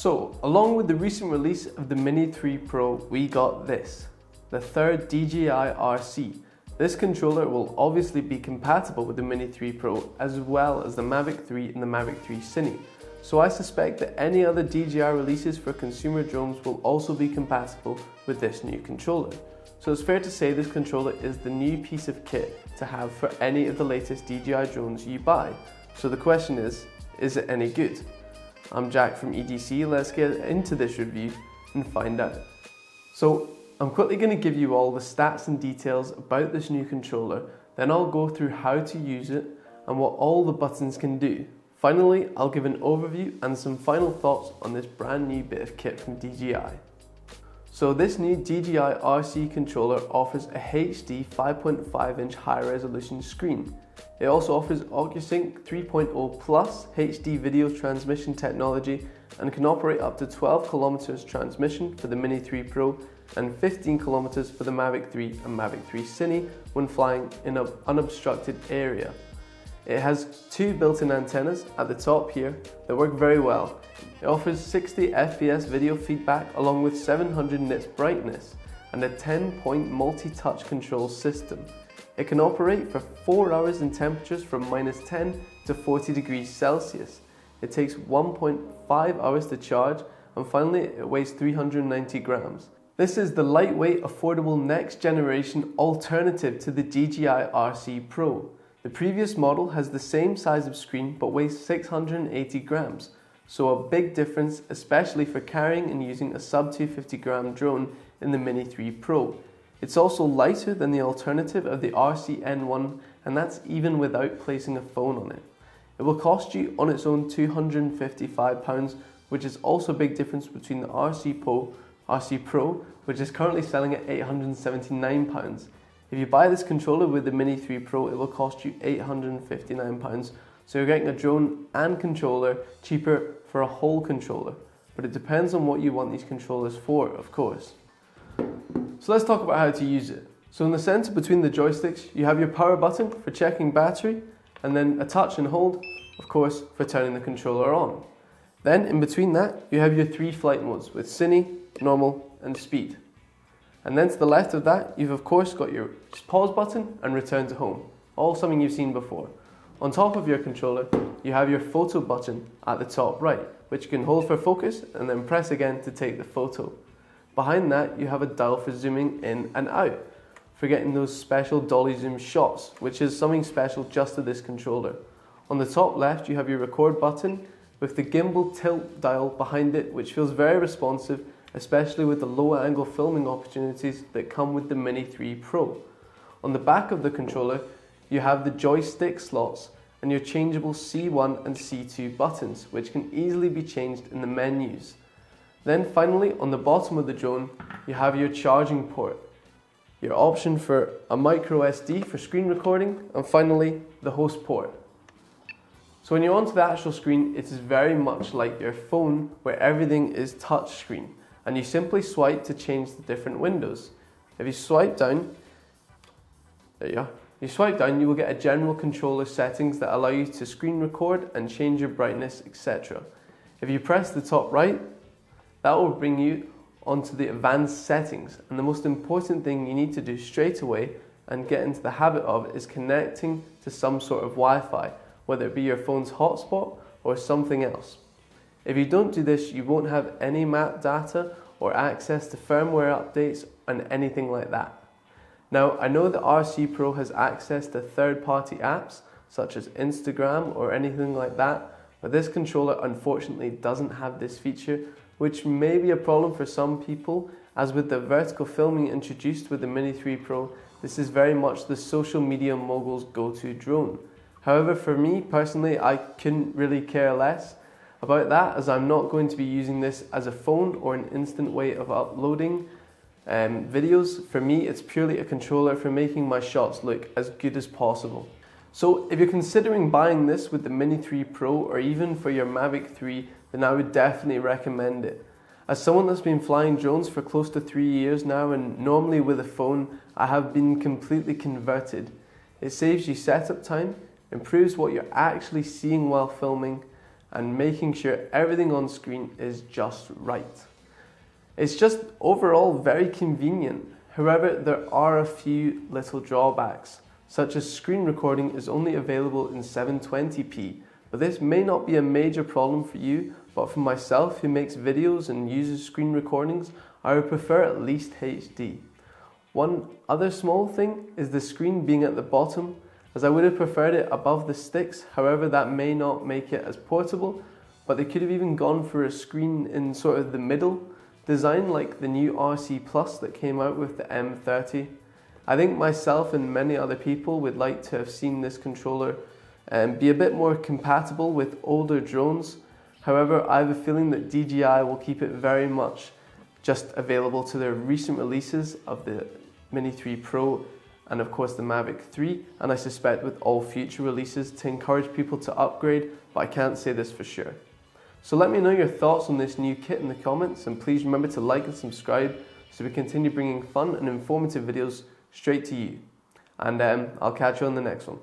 So, along with the recent release of the Mini 3 Pro, we got this, the third DJI RC. This controller will obviously be compatible with the Mini 3 Pro as well as the Mavic 3 and the Mavic 3 Cine. So I suspect that any other DJI releases for consumer drones will also be compatible with this new controller. So it's fair to say this controller is the new piece of kit to have for any of the latest DJI drones you buy. So the question is it any good? I'm Jack from EDC, let's get into this review and find out. So I'm quickly going to give you all the stats and details about this new controller, then I'll go through how to use it and what all the buttons can do. Finally, I'll give an overview and some final thoughts on this brand new bit of kit from DJI. So this new DJI RC controller offers a HD 5.5-inch high-resolution screen. It also offers OcuSync 3.0 Plus HD video transmission technology and can operate up to 12 km transmission for the Mini 3 Pro and 15 km for the Mavic 3 and Mavic 3 Cine when flying in an unobstructed area. It has two built-in antennas at the top here that work very well. It offers 60 FPS video feedback along with 700 nits brightness and a 10-point multi-touch control system. It can operate for 4 hours in temperatures from -10 to 40 degrees Celsius. It takes 1.5 hours to charge, and finally it weighs 390 grams. This is the lightweight, affordable next generation alternative to the DJI RC Pro. The previous model has the same size of screen but weighs 680 grams, so a big difference especially for carrying and using a sub 250 gram drone in the Mini 3 Pro. It's also lighter than the alternative of the RC N1, and that's even without placing a phone on it. It will cost you on its own £255, which is also a big difference between the RC Pro, which is currently selling at £879. If you buy this controller with the Mini 3 Pro, it will cost you £859, so you're getting a drone and controller cheaper for a whole controller. But it depends on what you want these controllers for, of course. So let's talk about how to use it. So in the center between the joysticks, you have your power button for checking battery, and then a touch and hold, of course, for turning the controller on. Then in between that, you have your 3 flight modes with Cine, Normal, and Speed. And then to the left of that, you've of course got your pause button and return to home, all something you've seen before. On top of your controller, you have your photo button at the top right, which you can hold for focus and then press again to take the photo. Behind that, you have a dial for zooming in and out, for getting those special dolly zoom shots, which is something special just to this controller. On the top left, you have your record button with the gimbal tilt dial behind it, which feels very responsive, especially with the low angle filming opportunities that come with the Mini 3 Pro. On the back of the controller, you have the joystick slots and your changeable C1 and C2 buttons, which can easily be changed in the menus. Then finally, on the bottom of the drone, you have your charging port, your option for a micro SD for screen recording, and finally, the host port. So when you're onto the actual screen, it is very much like your phone where everything is touch screen, and you simply swipe to change the different windows. If you swipe down, there you are. You swipe down, you will get a general controller settings that allow you to screen record and change your brightness, etc. If you press the top right, that will bring you onto the advanced settings, and the most important thing you need to do straight away and get into the habit of is connecting to some sort of Wi-Fi, whether it be your phone's hotspot or something else. If you don't do this, you won't have any map data or access to firmware updates and anything like that. Now, I know the RC Pro has access to third-party apps such as Instagram or anything like that, but this controller unfortunately doesn't have this feature, which may be a problem for some people, as with the vertical filming introduced with the Mini 3 Pro, this is very much the social media mogul's go-to drone. However, for me personally, I couldn't really care less about that, as I'm not going to be using this as a phone or an instant way of uploading videos. For me, it's purely a controller for making my shots look as good as possible. So if you're considering buying this with the Mini 3 Pro or even for your Mavic 3, then I would definitely recommend it. As someone that's been flying drones for close to 3 years now, and normally with a phone, I have been completely converted. It saves you setup time, improves what you're actually seeing while filming, and making sure everything on screen is just right. It's just overall very convenient. However, there are a few little drawbacks, such as screen recording is only available in 720p, but this may not be a major problem for you, but for myself who makes videos and uses screen recordings, I would prefer at least HD. One other small thing is the screen being at the bottom, as I would have preferred it above the sticks. However, that may not make it as portable, but they could have even gone for a screen in sort of the middle design like the new RC Plus that came out with the M30. I think myself and many other people would like to have seen this controller be a bit more compatible with older drones. However, I have a feeling that DJI will keep it very much just available to their recent releases of the Mini 3 Pro and of course the Mavic 3, and I suspect with all future releases to encourage people to upgrade, but I can't say this for sure. So let me know your thoughts on this new kit in the comments, and please remember to like and subscribe so we continue bringing fun and informative videos straight to you. And I'll catch you on the next one.